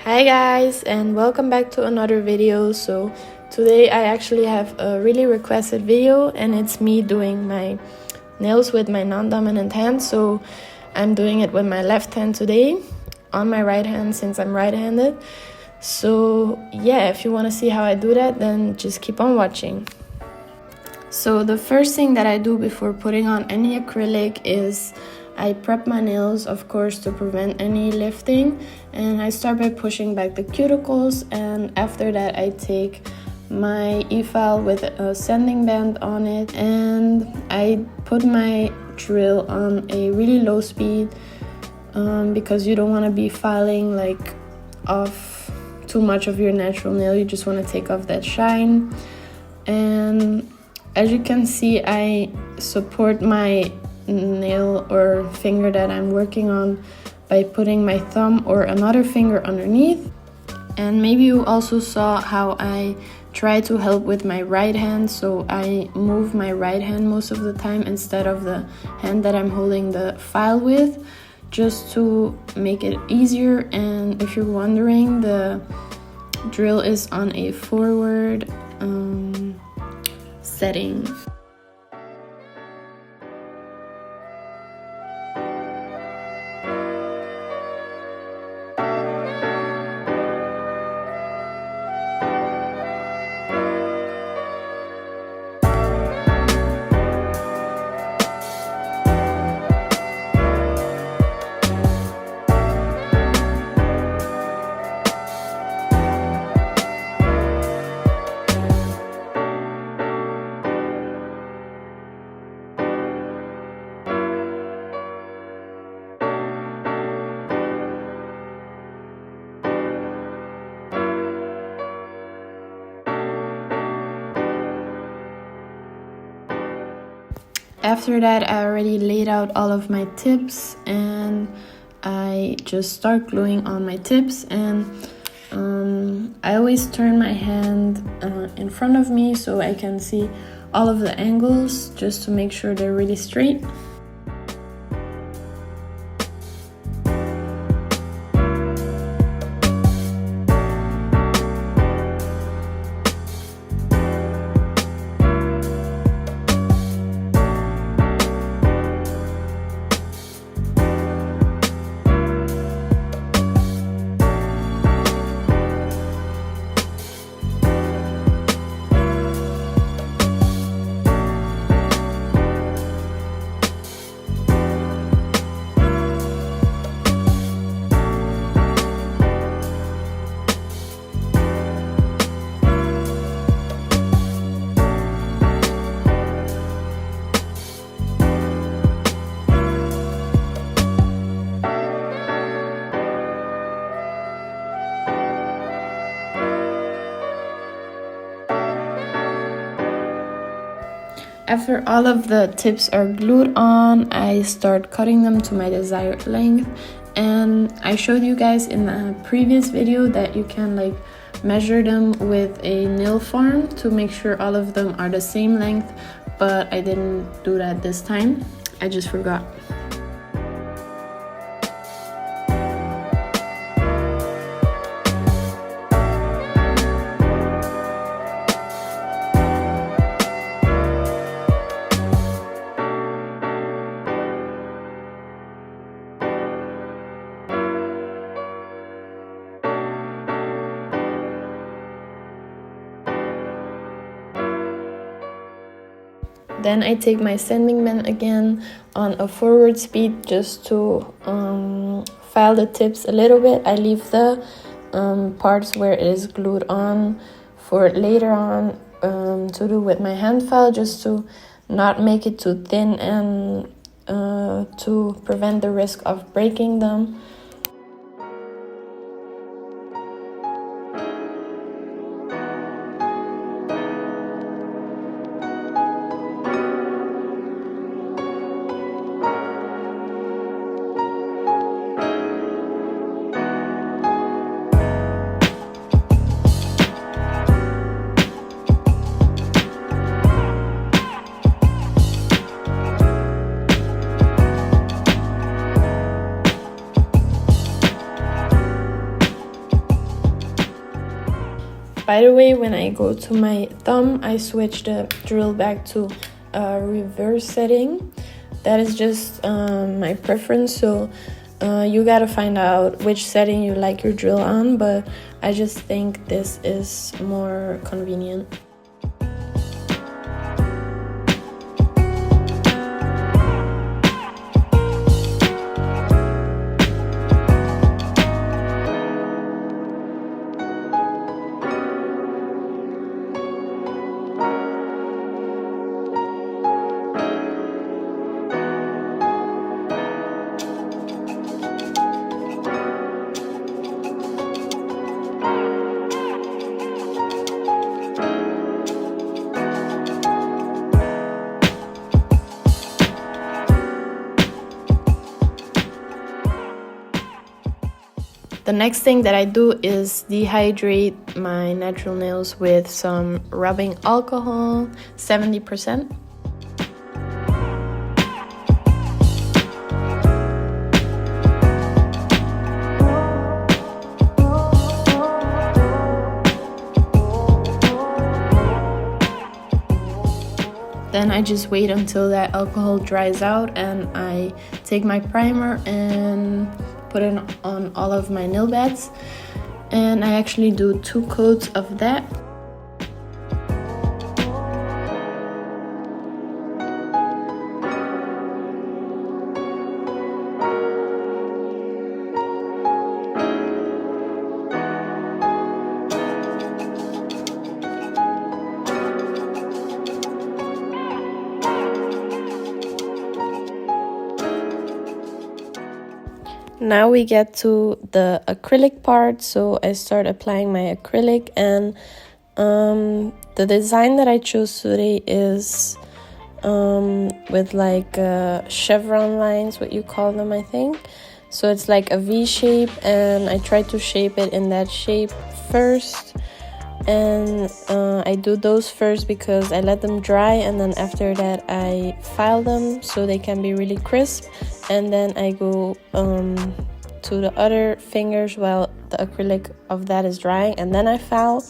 Hi guys, and welcome back to another video. So today I actually have a really requested video, and it's me doing my nails with my non-dominant hand. So I'm doing it with my left hand today on my right hand since I'm right-handed. So yeah, if you want to see how I do that, then just keep on watching. So the first thing that I do before putting on any acrylic is I prep my nails, of course, to prevent any lifting, and I start by pushing back the cuticles, and after that I take my e-file with a sanding band on it, and I put my drill on a really low speed because you don't want to be filing like off too much of your natural nail. You just want to take off that shine. And as you can see, I support my nail or finger that I'm working on by putting my thumb or another finger underneath. And maybe you also saw how I try to help with my right hand, so I move my right hand most of the time instead of the hand that I'm holding the file with, just to make it easier. And if you're wondering, the drill is on a forward setting. After that, I already laid out all of my tips, and I just start gluing on my tips. And I always turn my hand in front of me so I can see all of the angles, just to make sure they're really straight. After all of the tips are glued on, I start cutting them to my desired length. And I showed you guys in the previous video that you can like measure them with a nail form to make sure all of them are the same length, but I didn't do that this time. I just forgot. Then I take my sanding band again on a forward speed just to file the tips a little bit. I leave the parts where it is glued on for later on to do with my hand file, just to not make it too thin and to prevent the risk of breaking them. by the way, when I go to my thumb, I switch the drill back to reverse setting. That is just my preference, so you gotta find out which setting you like your drill on, but I just think this is more convenient. The next thing that I do is dehydrate my natural nails with some rubbing alcohol, 70%. Then I just wait until that alcohol dries out, and I take my primer and put it on all of my nail beds, and I actually do 2 coats of that. Now we get to the acrylic part, so I start applying my acrylic, and the design that I chose today is with like chevron lines, what you call them, I think. So it's like a V shape, and I try to shape it in that shape first, and I do those first because I let them dry, and then after that I file them so they can be really crisp, and then I go to the other fingers while the acrylic of that is drying, and then I file.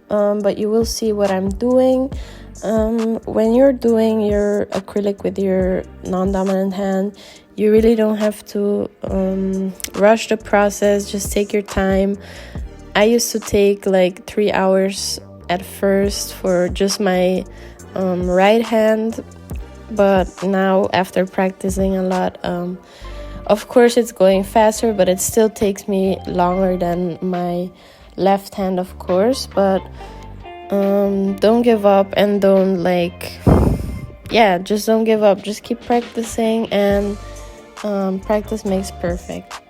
But you will see what I'm doing. When you're doing your acrylic with your non-dominant hand, you really don't have to rush the process. Just take your time. I used to take like 3 hours at first for just my right hand, but now after practicing a lot, of course it's going faster, but it still takes me longer than my left hand, of course. But don't give up, and don't just don't give up. Just keep practicing, and practice makes perfect.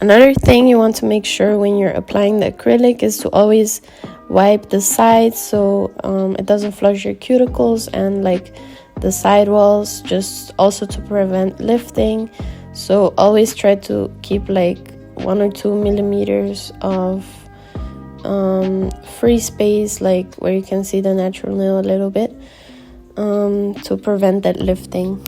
Another thing you want to make sure when you're applying the acrylic is to always wipe the sides so it doesn't flush your cuticles and like the side walls, just also to prevent lifting. So always try to keep like 1 or 2 millimeters of free space, like where you can see the natural nail a little bit, to prevent that lifting.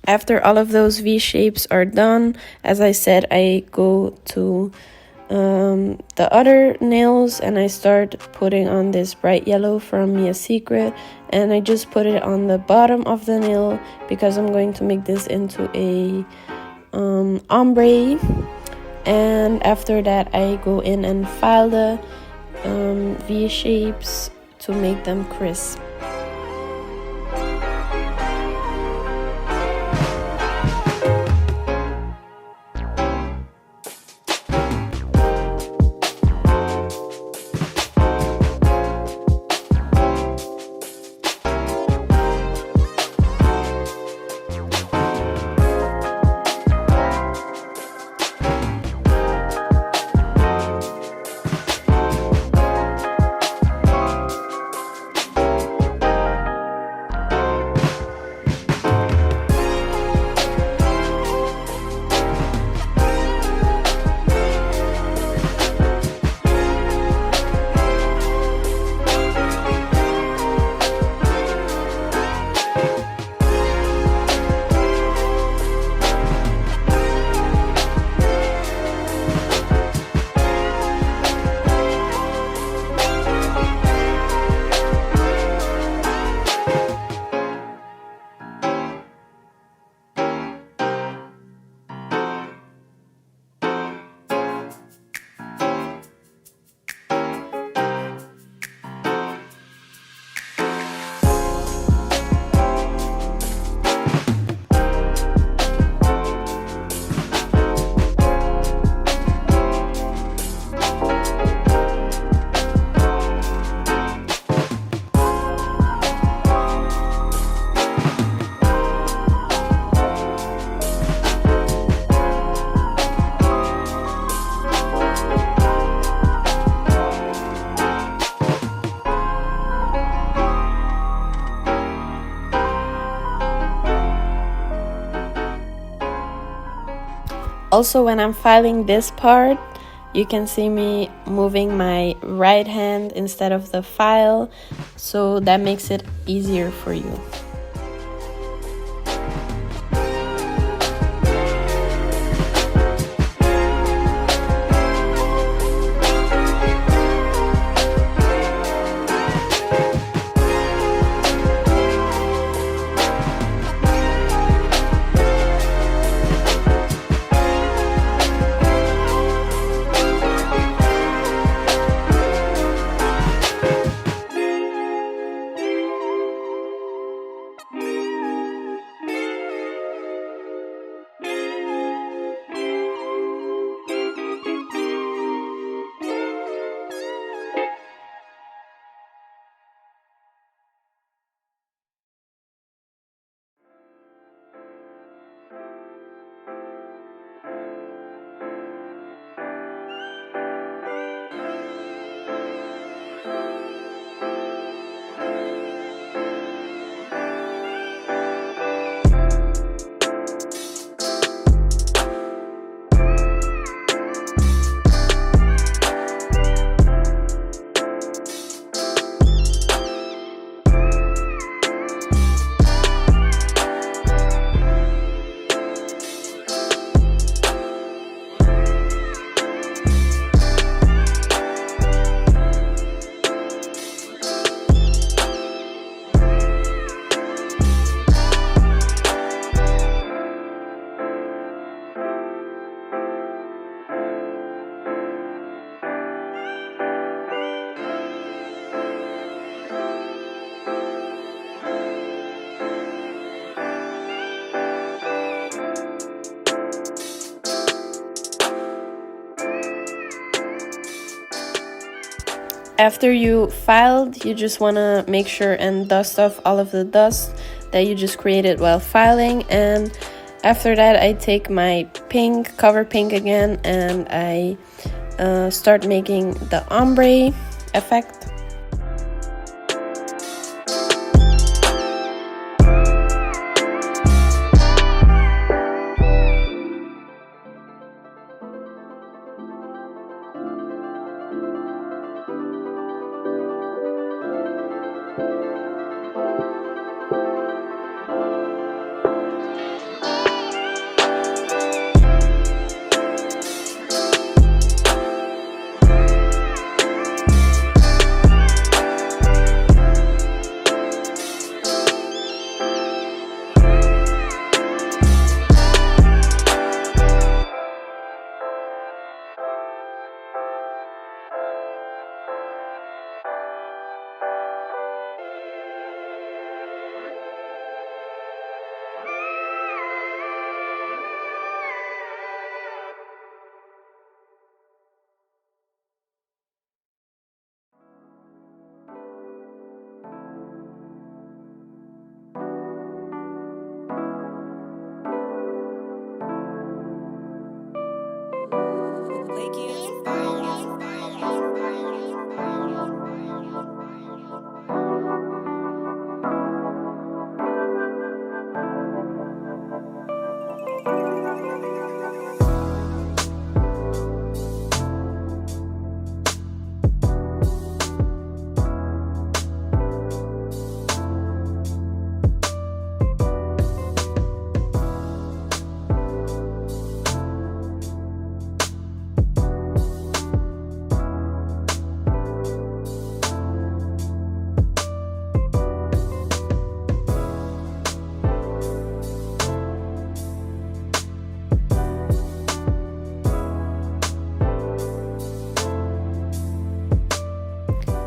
After all of those V shapes are done, as I said, I go to the other nails and I start putting on this bright yellow from Mia Secret, and I just put it on the bottom of the nail because I'm going to make this into a ombre. And after that I go in and file the V shapes to make them crisp. Also, when I'm filing this part, you can see me moving my right hand instead of the file, so that makes it easier for you. After you filed, you just want to make sure and dust off all of the dust that you just created while filing. And after that, I take my pink, cover pink again, and I start making the ombre effect.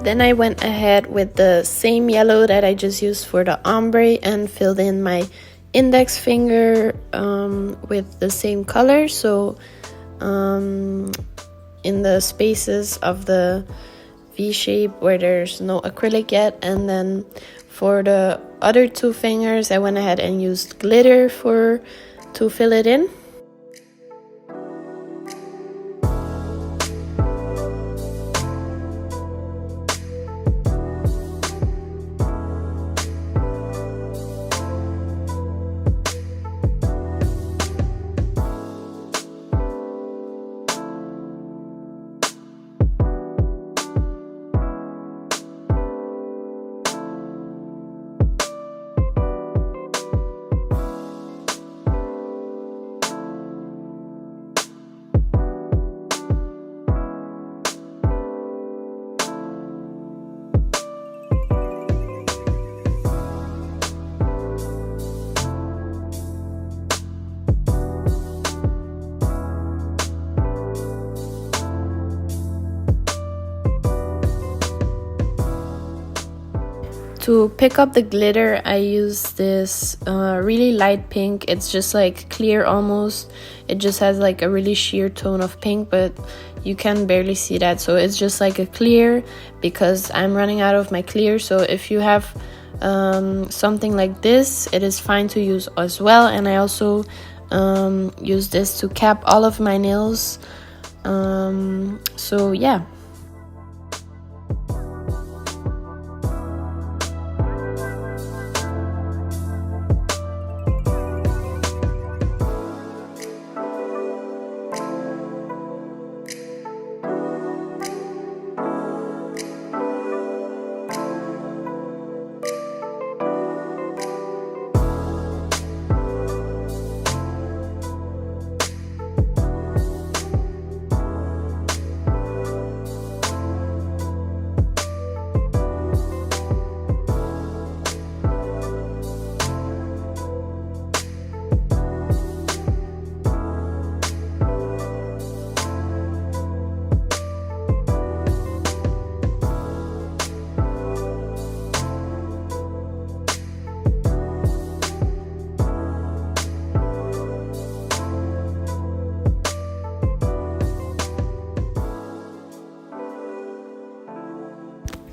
Then I went ahead with the same yellow that I just used for the ombre and filled in my index finger with the same color. So in the spaces of the V shape where there's no acrylic yet. And then for the other two fingers, I went ahead and used glitter to fill it in. To pick up the glitter, I use this really light pink. It's just like clear almost. It just has like a really sheer tone of pink, but you can barely see that. So it's just like a clear because I'm running out of my clear. So if you have something like this, it is fine to use as well. And I also use this to cap all of my nails. So yeah.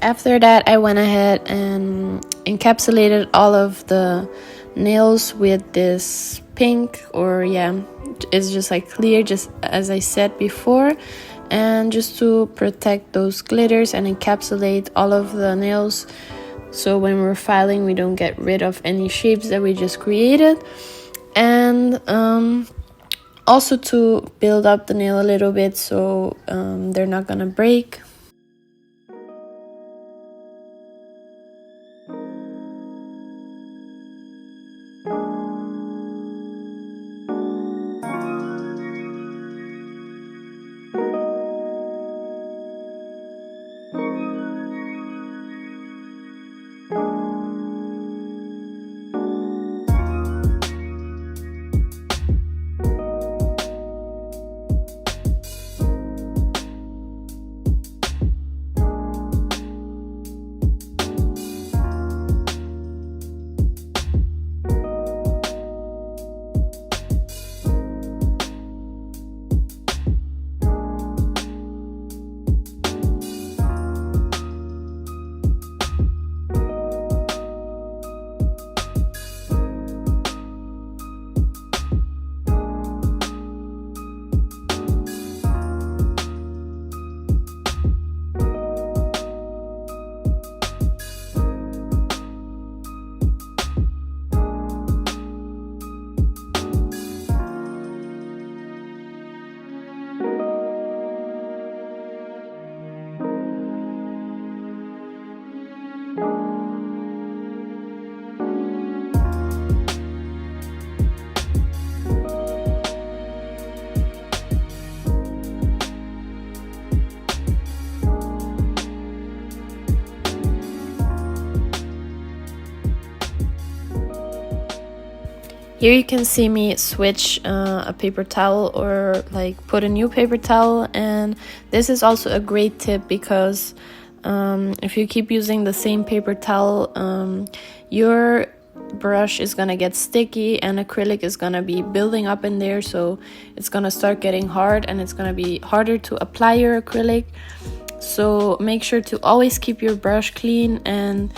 After that, I went ahead and encapsulated all of the nails with this pink, or yeah, it's just like clear, just as I said before, and just to protect those glitters and encapsulate all of the nails, so when we're filing we don't get rid of any shapes that we just created. And also to build up the nail a little bit so they're not gonna break. Here you can see me switch a paper towel, or like put a new paper towel, and this is also a great tip because if you keep using the same paper towel, your brush is gonna get sticky and acrylic is gonna be building up in there, so it's gonna start getting hard and it's gonna be harder to apply your acrylic. So make sure to always keep your brush clean and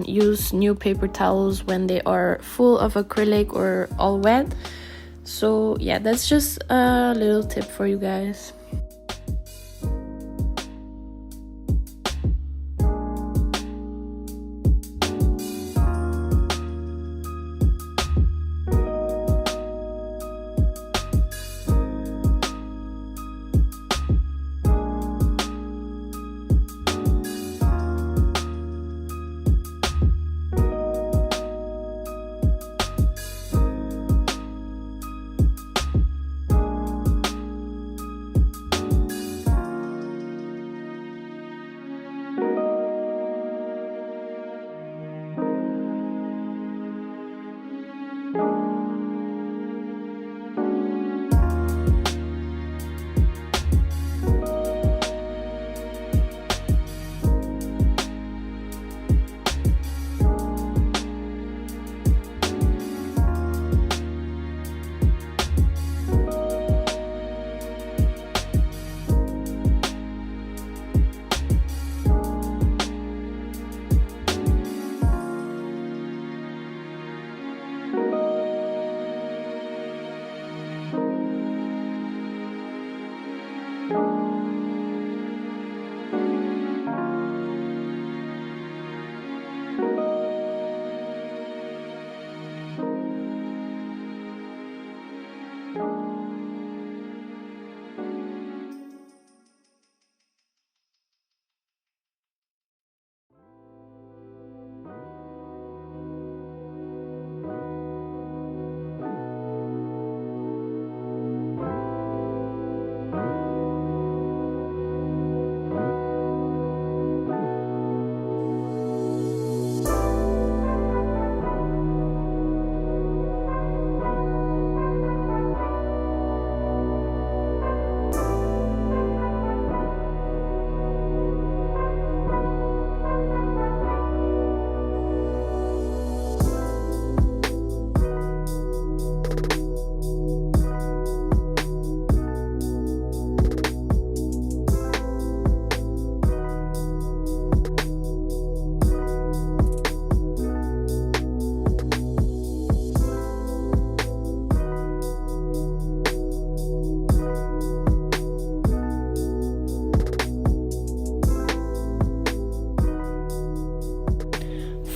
use new paper towels when they are full of acrylic or all wet. So yeah, that's just a little tip for you guys.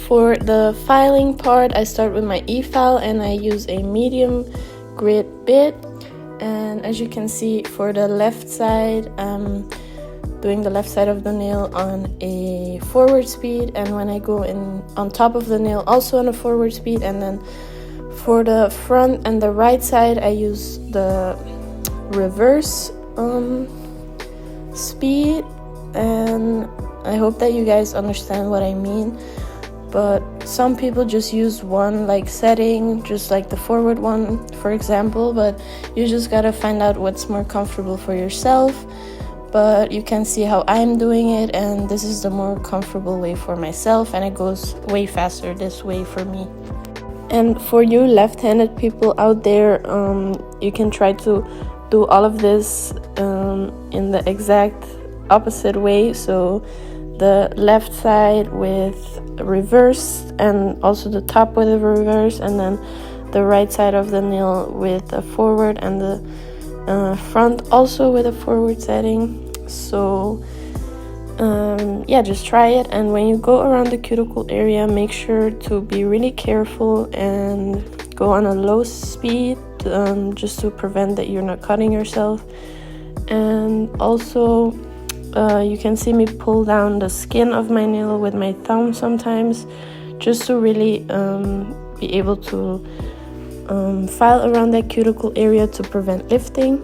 For the filing part, I start with my e-file and I use a medium grit bit. And as you can see, for the left side, I'm doing the left side of the nail on a forward speed, and when I go in on top of the nail, also on a forward speed. And then for the front and the right side, I use the reverse speed, and I hope that you guys understand what I mean. But some people just use one like setting, just like the forward one, for example, but you just gotta find out what's more comfortable for yourself. But you can see how I'm doing it, and this is the more comfortable way for myself, and it goes way faster this way for me. And for you left-handed people out there, you can try to do all of this in the exact opposite way. So the left side with reverse, and also the top with a reverse, and then the right side of the nail with a forward, and the front also with a forward setting. So yeah, just try it. And when you go around the cuticle area, make sure to be really careful and go on a low speed, just to prevent that you're not cutting yourself. And also you can see me pull down the skin of my nail with my thumb sometimes, just to really be able to file around that cuticle area to prevent lifting.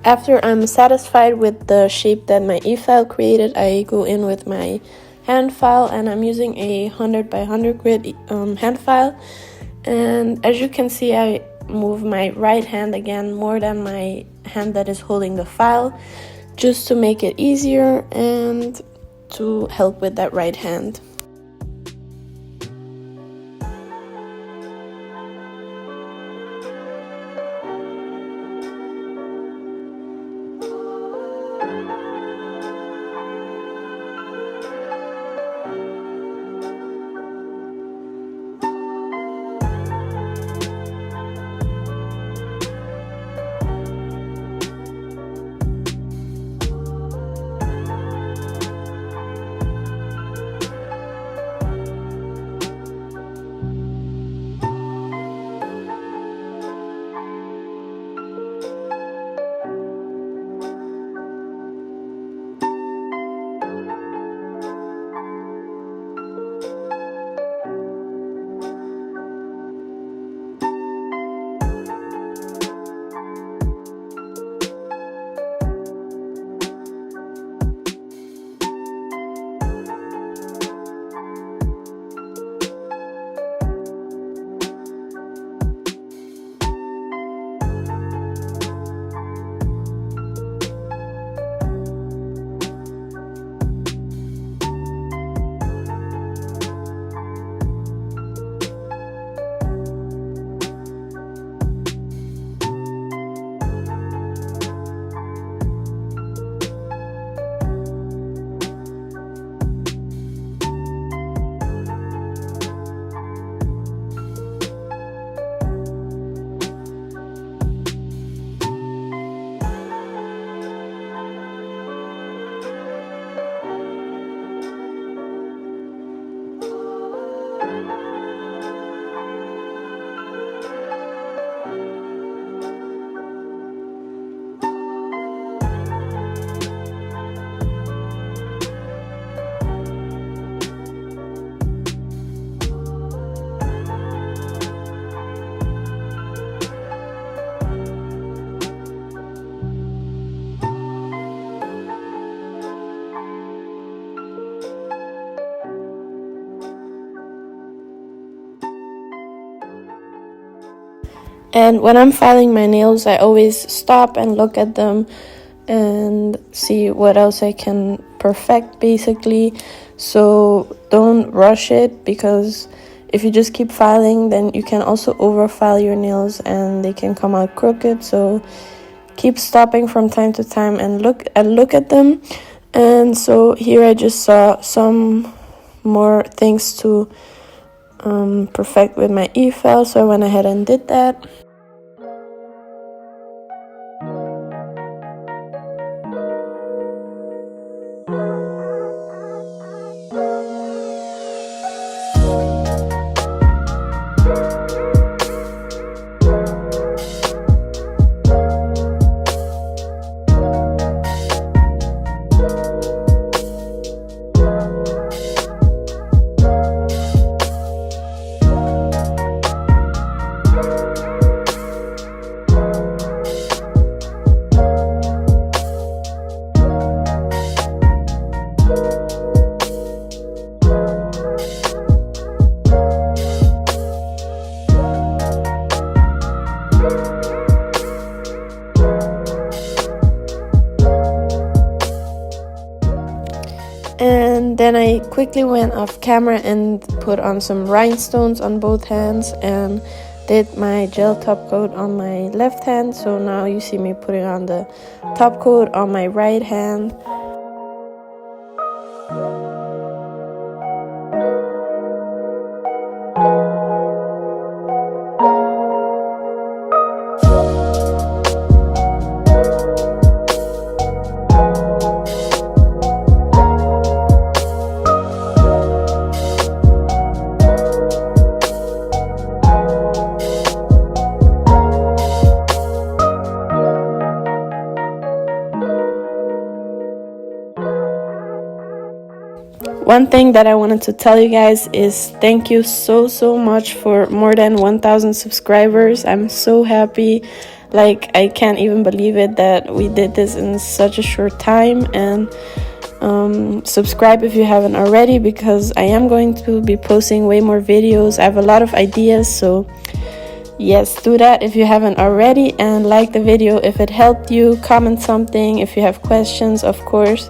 After I'm satisfied with the shape that my e-file created, I go in with my hand file, and I'm using a 100 by 100 grit hand file. And as you can see, I move my right hand again more than my hand that is holding the file, just to make it easier and to help with that right hand. And when I'm filing my nails, I always stop and look at them and see what else I can perfect, basically. So don't rush it, because if you just keep filing, then you can also overfile your nails and they can come out crooked. So keep stopping from time to time and look at them. And so here I just saw some more things to perfect with my e-file, so I went ahead and did that. And then I quickly went off camera and put on some rhinestones on both hands and did my gel top coat on my left hand. So now you see me putting on the top coat on my right hand. One thing that I wanted to tell you guys is thank you so much for more than 1,000 subscribers. I'm so happy. Like, I can't even believe it that we did this in such a short time. And subscribe if you haven't already, because I am going to be posting way more videos. I have a lot of ideas, so yes, do that if you haven't already, and like the video if it helped you. Comment something if you have questions, of course.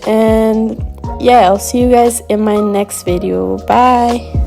And yeah, I'll see you guys in my next video. Bye.